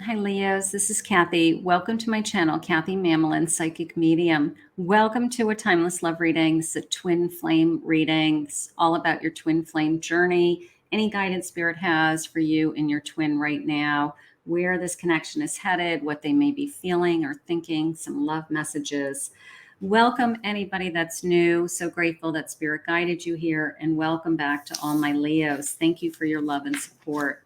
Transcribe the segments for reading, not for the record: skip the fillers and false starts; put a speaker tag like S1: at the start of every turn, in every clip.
S1: Hi, Leos. This is Kathy. Welcome to my channel, Kathy Mamolen, Psychic Medium. Welcome to a Timeless Love reading. This is a twin flame reading. It's all about your twin flame journey, any guidance spirit has for you and your twin right now, where this connection is headed, what they may be feeling or thinking, some love messages. Welcome anybody that's new. So grateful that spirit guided you here, and welcome back to all my Leos. Thank you for your love and support.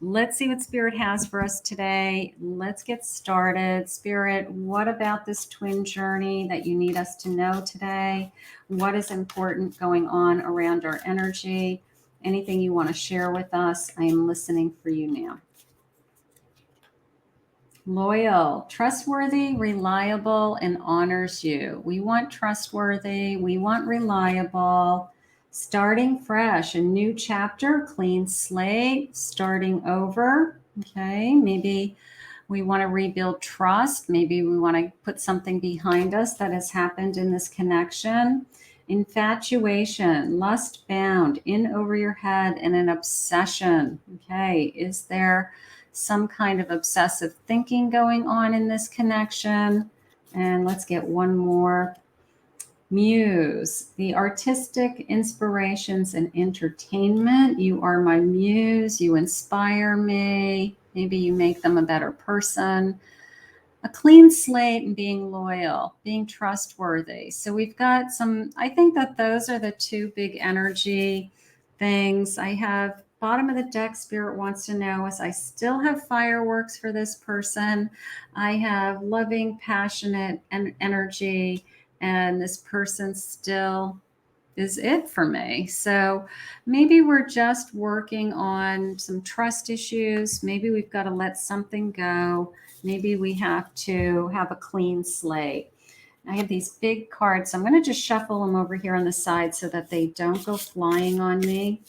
S1: Let's see what Spirit has for us today. Let's get started. Spirit, what about this twin journey that you need us to know today? What is important going on around our energy? Anything you want to share with us? I am listening for you now. Loyal, trustworthy, reliable, and honors you. We want trustworthy. We want reliable. Starting fresh, a new chapter, clean slate, starting over. Okay, maybe we want to rebuild trust. Maybe we want to put something behind us that has happened in this connection. Infatuation, lust bound, in over your head, and an obsession. Okay, is there some kind of obsessive thinking going on in this connection? And let's get one more. Muse, the artistic inspirations and entertainment. You are my muse. You inspire me. Maybe you make them a better person. A clean slate and being loyal, being trustworthy. So we've got some, I think that those are the two big energy things. I have bottom of the deck, Spirit wants to know is I still have fireworks for this person. I have loving, passionate and energy, and this person still is it for me. So maybe we're just working on some trust issues. Maybe we've got to let something go. Maybe we have to have a clean slate. I have these big cards. So I'm going to just shuffle them over here on the side so that they don't go flying on me.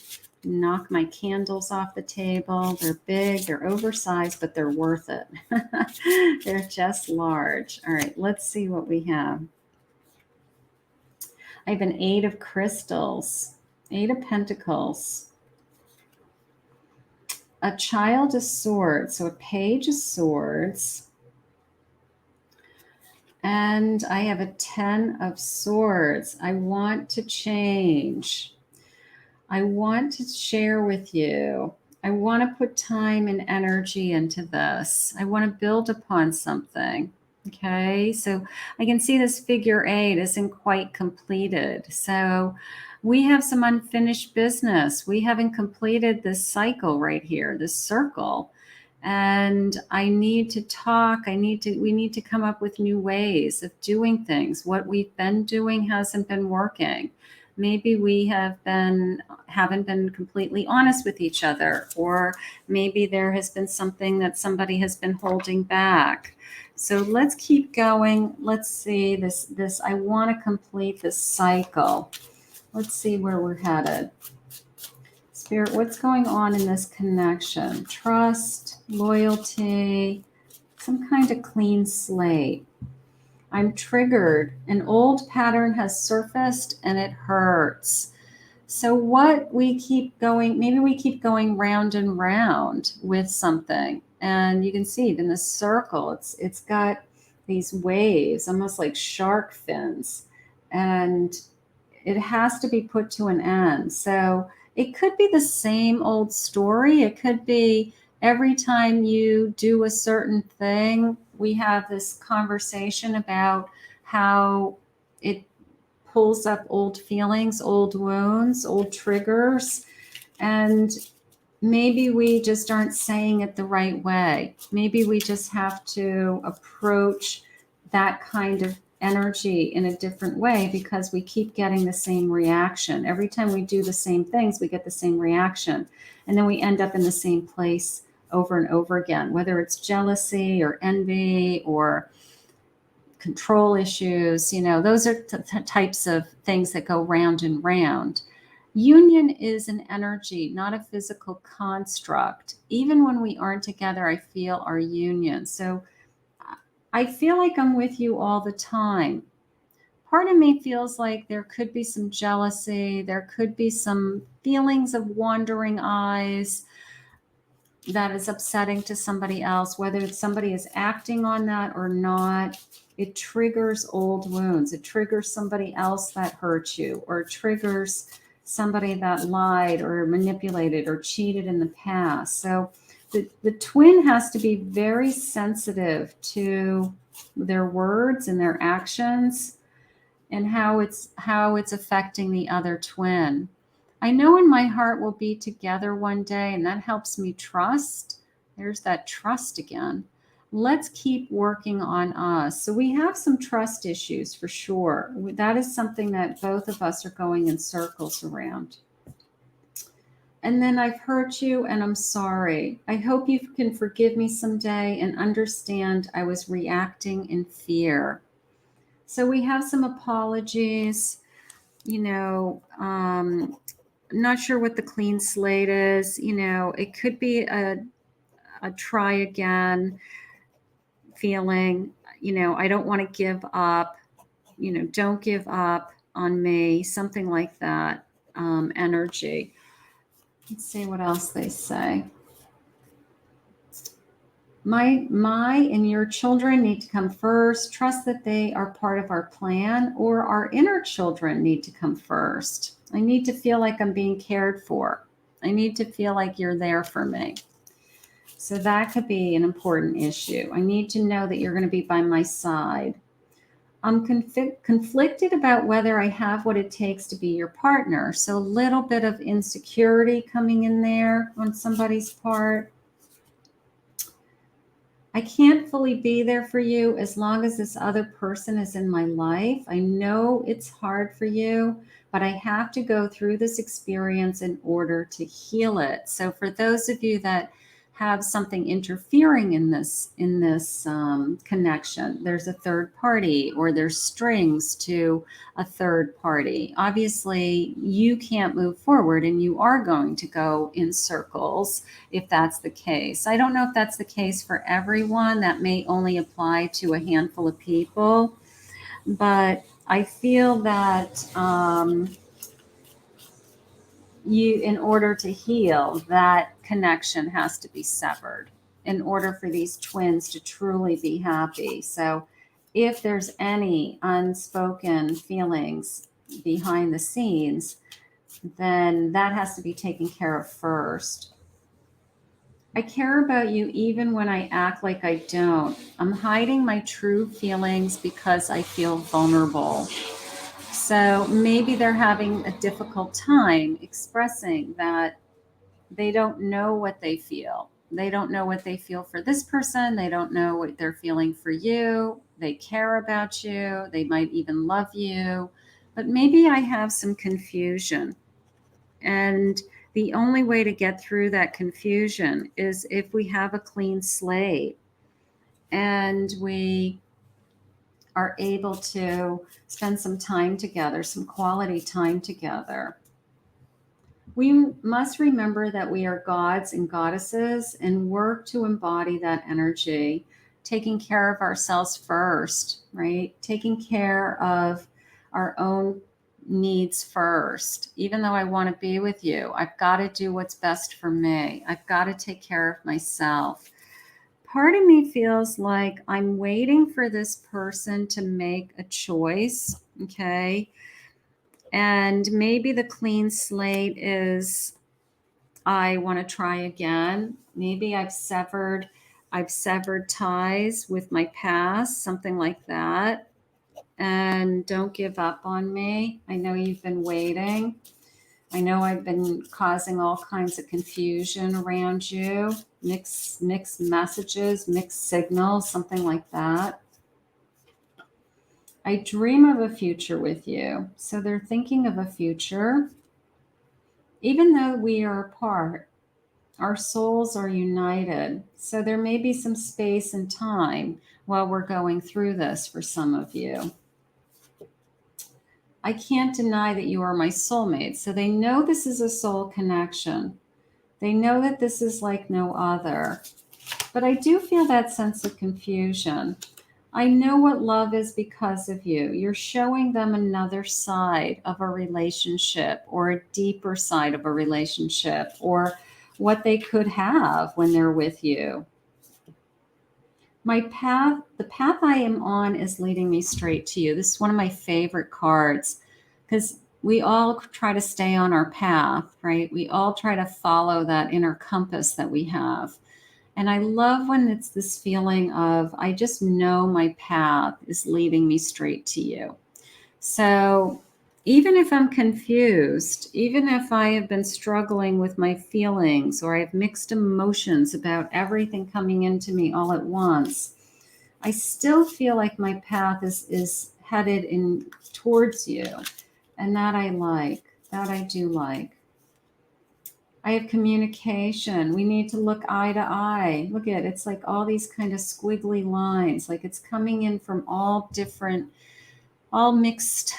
S1: Knock my candles off the table. They're big, they're oversized, but they're worth it. They're just large. All right, let's see what we have. I have an 8 of crystals, 8 of pentacles, a child of swords, so a page of swords, and I have a 10 of swords. I want to change. I want to share with you. I want to put time and energy into this. I want to build upon something. Okay, so I can see this figure 8 isn't quite completed. So we have some unfinished business. We haven't completed this cycle right here, this circle. And I need to talk. We need to come up with new ways of doing things. What we've been doing hasn't been working. Maybe we haven't been completely honest with each other, or maybe there has been something that somebody has been holding back. So let's keep going. Let's see this. I want to complete this cycle. Let's see where we're headed. Spirit, what's going on in this connection? Trust, loyalty, some kind of clean slate. I'm triggered. An old pattern has surfaced and it hurts. So what we keep going, maybe we keep going round and round with something. And you can see it in the circle. It's got these waves, almost like shark fins. And it has to be put to an end. So it could be the same old story. It could be every time you do a certain thing, we have this conversation about how it pulls up old feelings, old wounds, old triggers. And maybe we just aren't saying it the right way. Maybe we just have to approach that kind of energy in a different way because we keep getting the same reaction. Every time we do the same things, we get the same reaction. And then we end up in the same place over and over again, whether it's jealousy or envy or control issues. Those are types of things that go round and round. Union is an energy, not a physical construct. Even when we aren't together, I feel our union. So I feel like I'm with you all the time. Part of me feels like there could be some jealousy. There could be some feelings of wandering eyes. that is upsetting to somebody else, whether somebody is acting on that or not. It triggers old wounds. It triggers somebody else that hurt you, or it triggers somebody that lied or manipulated or cheated in the past. So the twin has to be very sensitive to their words and their actions and how it's affecting the other twin. I know in my heart we'll be together one day, and that helps me trust. There's that trust again. Let's keep working on us. So we have some trust issues for sure. That is something that both of us are going in circles around. And then I've hurt you and I'm sorry. I hope you can forgive me someday and understand I was reacting in fear. So we have some apologies, not sure what the clean slate is. It could be a try again feeling, I don't want to give up, don't give up on me, something like that energy. Let's see what else they say. My and your children need to come first. Trust that they are part of our plan, or our inner children need to come first. I need to feel like I'm being cared for. I need to feel like you're there for me. So that could be an important issue. I need to know that you're going to be by my side. I'm conflicted about whether I have what it takes to be your partner. So a little bit of insecurity coming in there on somebody's part. I can't fully be there for you as long as this other person is in my life. I know it's hard for you, but I have to go through this experience in order to heal it. So for those of you that have something interfering in this connection, there's a third party, or there's strings to a third party. Obviously, you can't move forward, and you are going to go in circles if that's the case. I don't know if that's the case for everyone. That may only apply to a handful of people, but I feel that in order to heal, that connection has to be severed in order for these twins to truly be happy. So if there's any unspoken feelings behind the scenes, then that has to be taken care of first. I care about you even when I act like I don't. I'm hiding my true feelings because I feel vulnerable. So maybe they're having a difficult time expressing that they don't know what they feel. They don't know what they feel for this person. They don't know what they're feeling for you. They care about you. They might even love you. But maybe I have some confusion. And the only way to get through that confusion is if we have a clean slate and we are able to spend some time together, some quality time together. We must remember that we are gods and goddesses and work to embody that energy, taking care of ourselves first, right? Taking care of our own needs first. Even though I want to be with you, I've got to do what's best for me. I've got to take care of myself. Part of me feels like I'm waiting for this person to make a choice, okay? And maybe the clean slate is, I want to try again. Maybe I've severed ties with my past, something like that. And don't give up on me. I know you've been waiting. I know I've been causing all kinds of confusion around you, mixed messages, mixed signals, something like that. I dream of a future with you. So they're thinking of a future. Even though we are apart, our souls are united. So there may be some space and time while we're going through this for some of you. I can't deny that you are my soulmate. So they know this is a soul connection. They know that this is like no other. But I do feel that sense of confusion. I know what love is because of you. You're showing them another side of a relationship, or a deeper side of a relationship, or what they could have when they're with you. My path, the path I am on is leading me straight to you. This is one of my favorite cards because we all try to stay on our path, right? We all try to follow that inner compass that we have. And I love when it's this feeling of, I just know my path is leading me straight to you. So even if I'm confused, even if I have been struggling with my feelings or I have mixed emotions about everything coming into me all at once, I still feel like my path is headed in towards you. And that I like, that I do like. I have communication. We need to look eye to eye. Look at it. It's like all these kind of squiggly lines, like it's coming in from all different, all mixed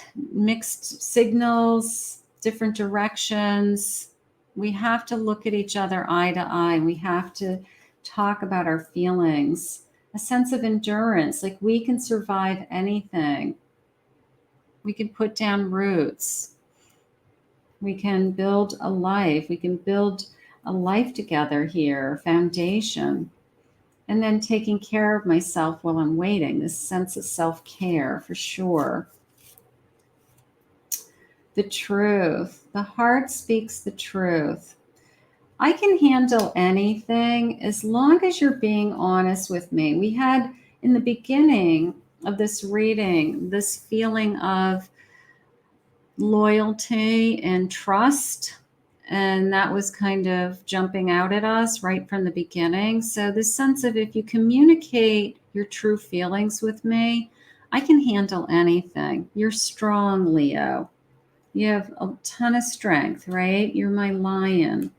S1: signals, different directions. We have to look at each other eye to eye. We have to talk about our feelings, a sense of endurance, like we can survive anything. We can put down roots. We can build a life. We can build a life together here, foundation. And then taking care of myself while I'm waiting, this sense of self-care for sure. The truth. The heart speaks the truth. I can handle anything as long as you're being honest with me. We had in the beginning of this reading this feeling of loyalty and trust, and that was kind of jumping out at us right from the beginning. So the sense of, if you communicate your true feelings with me, I can handle anything. You're strong, Leo. You have a ton of strength, right? You're my lion.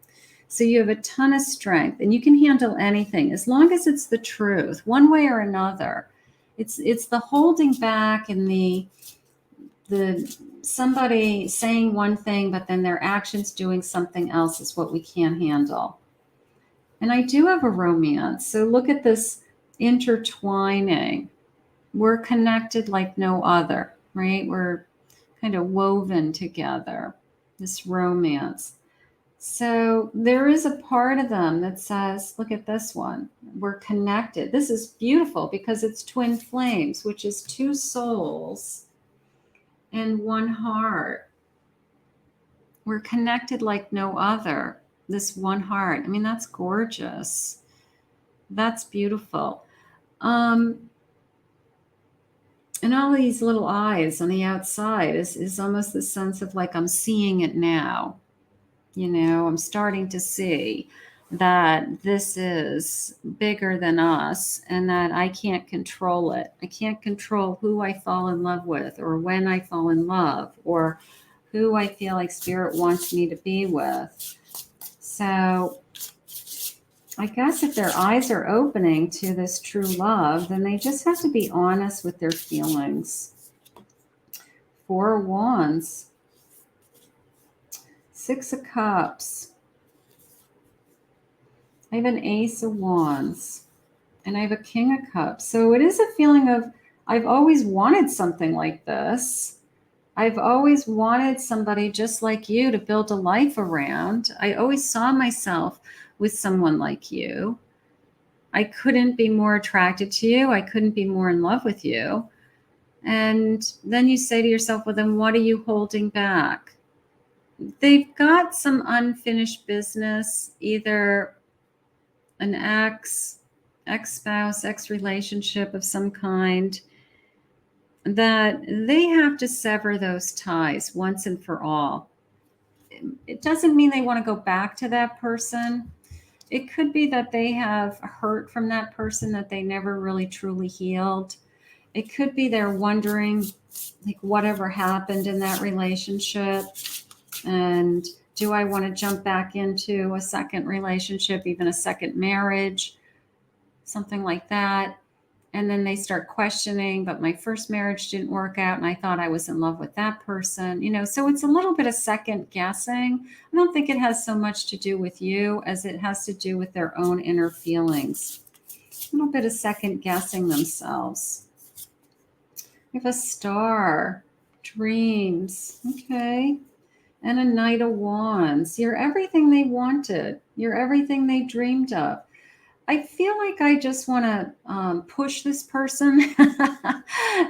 S1: So you have a ton of strength and you can handle anything as long as it's the truth, one way or another. It's the holding back and the somebody saying one thing, but then their actions doing something else is what we can't handle. And I do have a romance. So look at this intertwining. We're connected like no other, right? We're kind of woven together, this romance. So there is a part of them that says, look at this one. We're connected. This is beautiful because it's twin flames, which is two souls and one heart. We're connected like no other. This one heart. I mean, that's gorgeous. That's beautiful. And all these little eyes on the outside is almost the sense of like, I'm seeing it now. You know, I'm starting to see that this is bigger than us and that I can't control it. I can't control who I fall in love with or when I fall in love or who I feel like spirit wants me to be with. So I guess if their eyes are opening to this true love, then they just have to be honest with their feelings. 4 of Wands. 6 of Cups. I have an Ace of Wands. And I have a King of Cups. So it is a feeling of, I've always wanted something like this. I've always wanted somebody just like you to build a life around. I always saw myself with someone like you. I couldn't be more attracted to you. I couldn't be more in love with you. And then you say to yourself, well, then what are you holding back? They've got some unfinished business, either an ex-spouse, ex-relationship of some kind, that they have to sever those ties once and for all. It doesn't mean they want to go back to that person. It could be that they have hurt from that person that they never really truly healed. It could be they're wondering, like, whatever happened in that relationship, and do I want to jump back into a second relationship, even a second marriage, something like that. And then they start questioning, but my first marriage didn't work out and I thought I was in love with that person. You know, so it's a little bit of second guessing. I don't think it has so much to do with you as it has to do with their own inner feelings. A little bit of second guessing themselves. We have a Star, dreams. Okay. And a Knight of Wands. You're everything they wanted. You're everything they dreamed of. I feel like I just want to push this person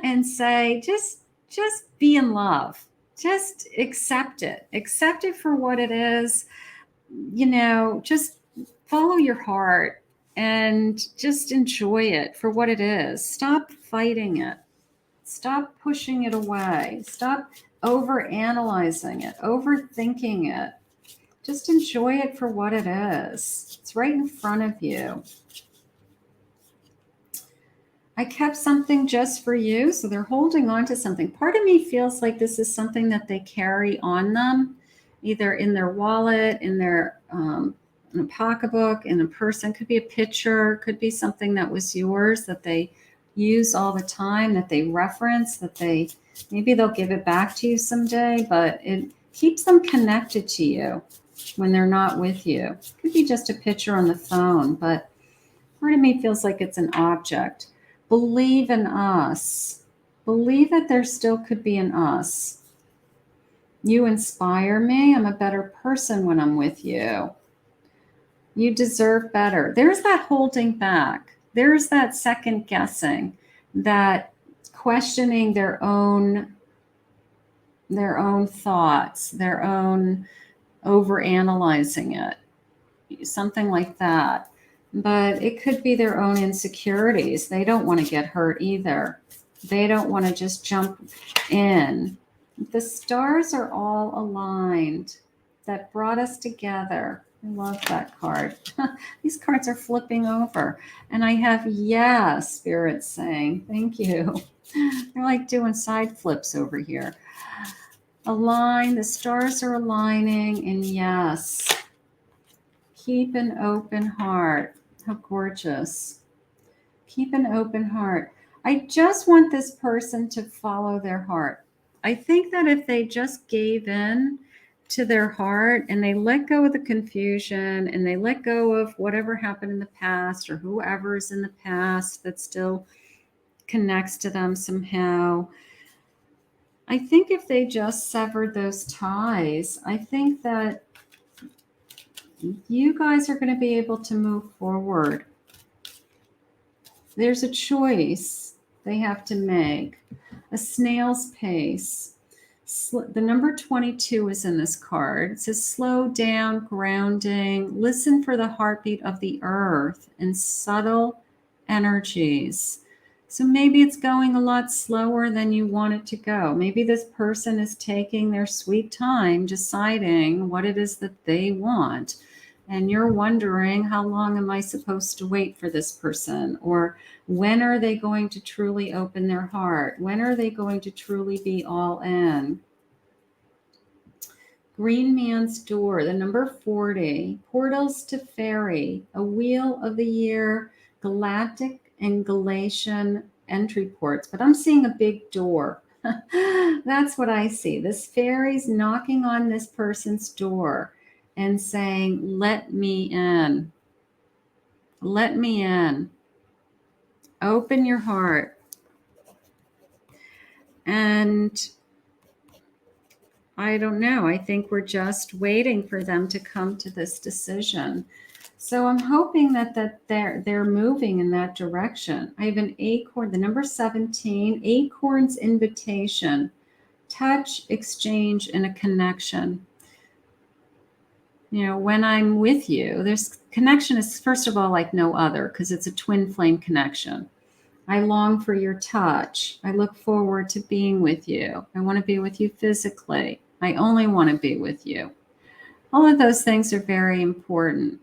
S1: and say, just be in love. Just accept it. Accept it for what it is. Just follow your heart and just enjoy it for what it is. Stop fighting it. Stop pushing it away. Stop over analyzing it, overthinking it. Just enjoy it for what it is. It's right in front of you. I kept something just for you. So they're holding on to something. Part of me feels like this is something that they carry on them, either in their wallet, in their in a pocketbook, in a person. Could be a picture, could be something that was yours that they use all the time, that they reference, maybe they'll give it back to you someday, but it keeps them connected to you when they're not with you. Could be just a picture on the phone, but part of me feels like it's an object. Believe in us. Believe that there still could be an us. You inspire me. I'm a better person when I'm with you. You deserve better. There's that holding back. There's that second guessing, that questioning their own thoughts, their own overanalyzing it, something like that. But it could be their own insecurities. They don't want to get hurt either. They don't want to just jump in. The stars are all aligned. That brought us together. I love that card. These cards are flipping over. And I have yes, Spirit saying, thank you. They're like doing side flips over here. Align. The stars are aligning. And yes. Keep an open heart. How gorgeous. Keep an open heart. I just want this person to follow their heart. I think that if they just gave in to their heart and they let go of the confusion and they let go of whatever happened in the past or whoever is in the past that still connects to them somehow, I think if they just severed those ties, I think that you guys are going to be able to move forward. There's a choice they have to make, a snail's pace. The number 22 is in this card. It says slow down, grounding, listen for the heartbeat of the earth and subtle energies. So maybe it's going a lot slower than you want it to go. Maybe this person is taking their sweet time deciding what it is that they want. And you're wondering, how long am I supposed to wait for this person? Or when are they going to truly open their heart? When are they going to truly be all in? Green Man's Door, the number 40, Portals to Faery, a Wheel of the Year, Galactic and Galatian entry ports. But I'm seeing a big door. That's what I see. This fairy's knocking on this person's door and saying, let me in. Let me in. Open your heart. And I don't know. I think we're just waiting for them to come to this decision. So I'm hoping that they're moving in that direction. I have an acorn, the number 17, acorn's invitation, touch, exchange, and a connection. When I'm with you, this connection is, first of all, like no other, because it's a twin flame connection. I long for your touch. I look forward to being with you. I want to be with you physically. I only want to be with you. All of those things are very important.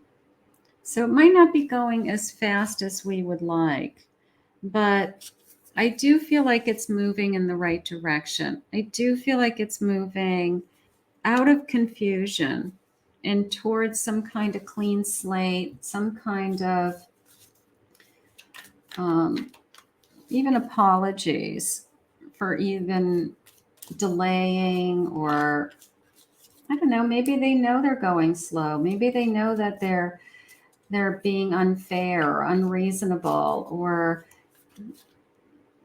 S1: So it might not be going as fast as we would like, but I do feel like it's moving in the right direction. I do feel like it's moving out of confusion and towards some kind of clean slate, some kind of even apologies for even delaying, or I don't know, maybe they know they're going slow. Maybe they know that they're being unfair or unreasonable, or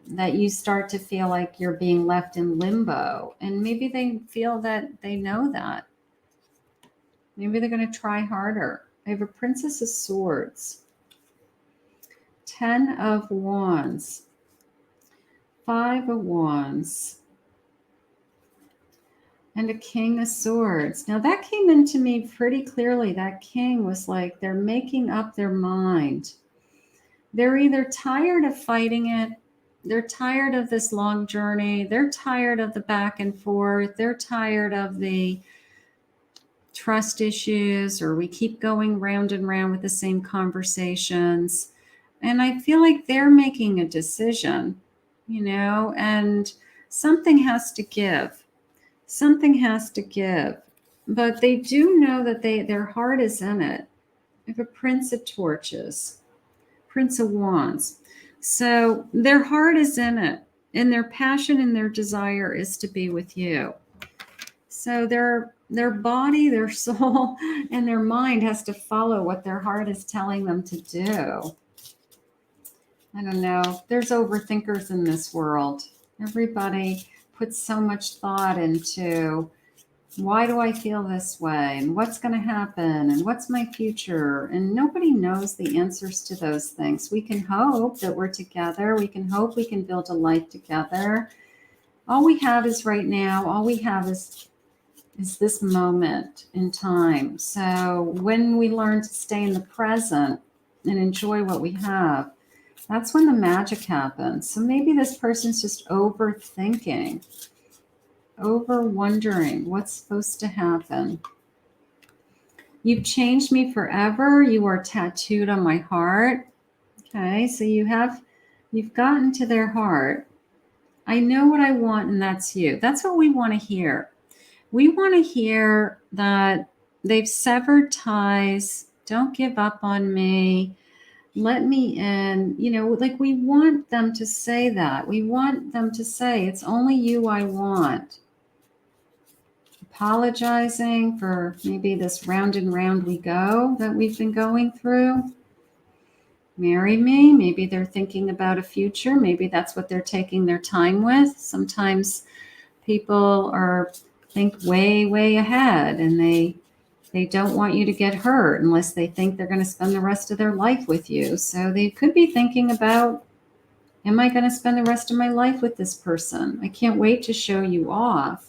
S1: that you start to feel like you're being left in limbo. And maybe they feel that they know that. Maybe they're going to try harder. I have a Princess of Swords, 10 of Wands, 5 of Wands, and a King of Swords. Now that came into me pretty clearly. That king was like, they're making up their mind. They're either tired of fighting it, they're tired of this long journey, they're tired of the back and forth, they're tired of the trust issues, or we keep going round and round with the same conversations. And I feel like they're making a decision, and something has to give. Something has to give. But they do know that their heart is in it. I have a Prince of Torches, Prince of Wands. So their heart is in it, and their passion and their desire is to be with you. So their body, their soul, and their mind has to follow what their heart is telling them to do. I don't know. There's overthinkers in this world. Everybody puts so much thought into, why do I feel this way? And what's going to happen? And what's my future? And nobody knows the answers to those things. We can hope that we're together. We can hope we can build a life together. All we have is right now. All we have is this moment in time. So when we learn to stay in the present and enjoy what we have, that's when the magic happens. So maybe this person's just overthinking, over wondering what's supposed to happen. You've changed me forever. You are tattooed on my heart. Okay, so you've gotten to their heart. I know what I want, and that's you. That's what we want to hear. We want to hear that they've severed ties. Don't give up on me. Let me in. Like we want them to say that. We want them to say, it's only you I want. Apologizing for maybe this round and round we go that we've been going through. Marry me. Maybe they're thinking about a future. Maybe that's what they're taking their time with. Sometimes people think way, way ahead, and they don't want you to get hurt unless they think they're going to spend the rest of their life with you. So they could be thinking about, am I going to spend the rest of my life with this person? I can't wait to show you off.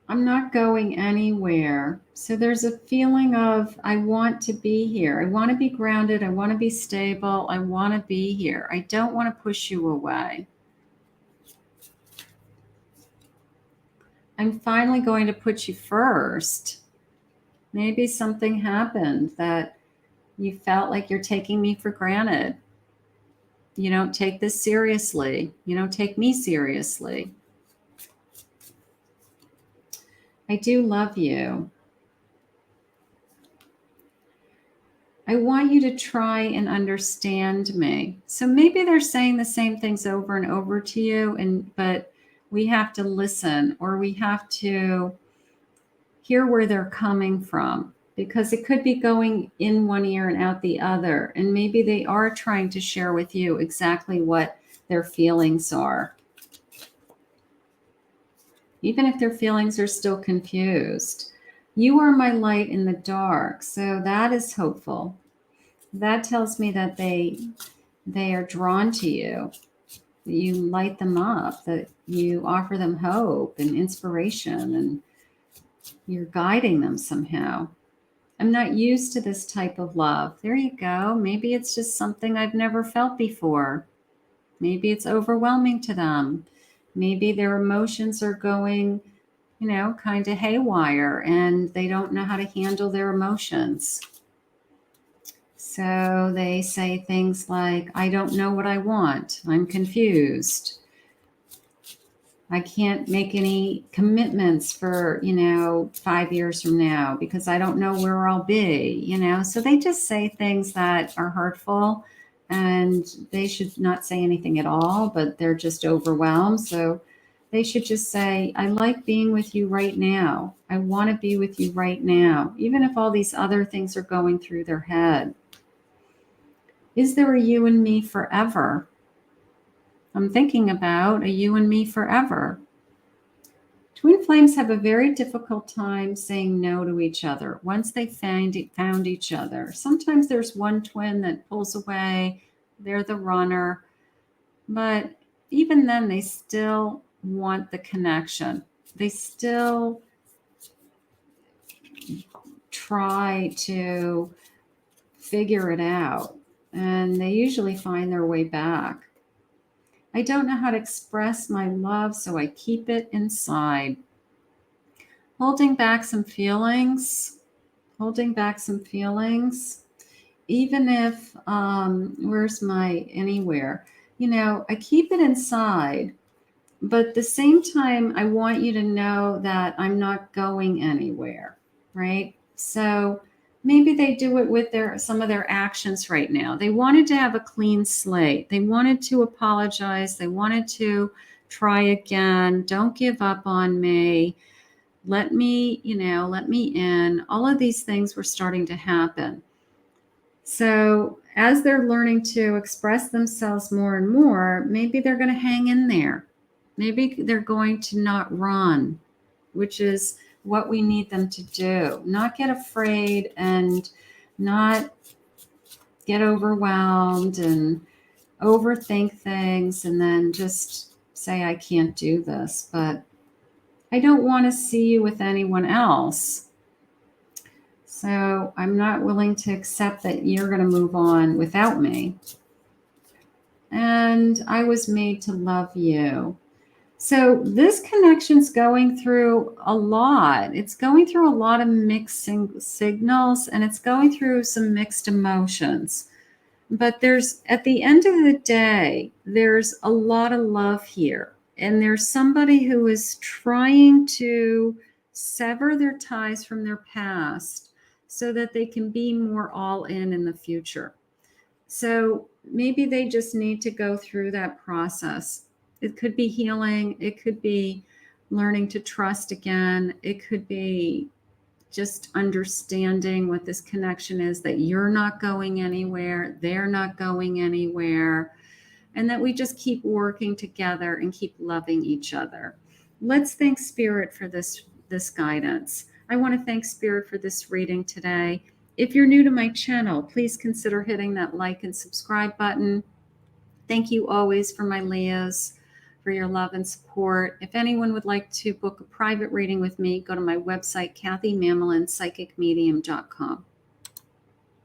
S1: I'm not going anywhere. So there's a feeling of, I want to be here. I want to be grounded. I want to be stable. I want to be here. I don't want to push you away. I'm finally going to put you first. Maybe something happened that you felt like you're taking me for granted. You don't take this seriously. You don't take me seriously. I do love you. I want you to try and understand me. So maybe they're saying the same things over and over to you, but we have to listen, or we have to hear where they're coming from, because it could be going in one ear and out the other. And maybe they are trying to share with you exactly what their feelings are, even if their feelings are still confused. You are my light in the dark. So that is hopeful. That tells me that they are drawn to you, that you light them up, that you offer them hope and inspiration, and you're guiding them somehow. I'm not used to this type of love. There you go. Maybe it's just something I've never felt before. Maybe it's overwhelming to them. Maybe their emotions are going, kind of haywire, and they don't know how to handle their emotions. So they say things like, I don't know what I want. I'm confused. I can't make any commitments for, 5 years from now because I don't know where I'll be, So they just say things that are hurtful, and they should not say anything at all, but they're just overwhelmed. So they should just say, I like being with you right now. I want to be with you right now, even if all these other things are going through their head. Is there a you and me forever? I'm thinking about a you and me forever. Twin flames have a very difficult time saying no to each other once they found each other. Sometimes there's one twin that pulls away, they're the runner, but even then they still want the connection. They still try to figure it out, and they usually find their way back. I don't know how to express my love, so I keep it inside. Holding back some feelings, even if, where's my anywhere? I keep it inside, but at the same time, I want you to know that I'm not going anywhere, right? So maybe they do it with some of their actions right now. They wanted to have a clean slate. They wanted to apologize. They wanted to try again. Don't give up on me. Let me in. All of these things were starting to happen. So as they're learning to express themselves more and more, maybe they're going to hang in there. Maybe they're going to not run, which is what we need them to do. Not get afraid and not get overwhelmed and overthink things and then just say, I can't do this, but I don't want to see you with anyone else. So I'm not willing to accept that you're going to move on without me. And I was made to love you. So this connection's going through a lot. It's going through a lot of mixed signals, and it's going through some mixed emotions. But at the end of the day, there's a lot of love here. And there's somebody who is trying to sever their ties from their past so that they can be more all in the future. So maybe they just need to go through that process. It could be healing. It could be learning to trust again. It could be just understanding what this connection is, that you're not going anywhere, they're not going anywhere, and that we just keep working together and keep loving each other. Let's thank Spirit for this guidance. I want to thank Spirit for this reading today. If you're new to my channel, please consider hitting that like and subscribe button. Thank you always for my Leahs, for your love and support. If anyone would like to book a private reading with me, go to my website, KathyMamolenPsychicMedium.com.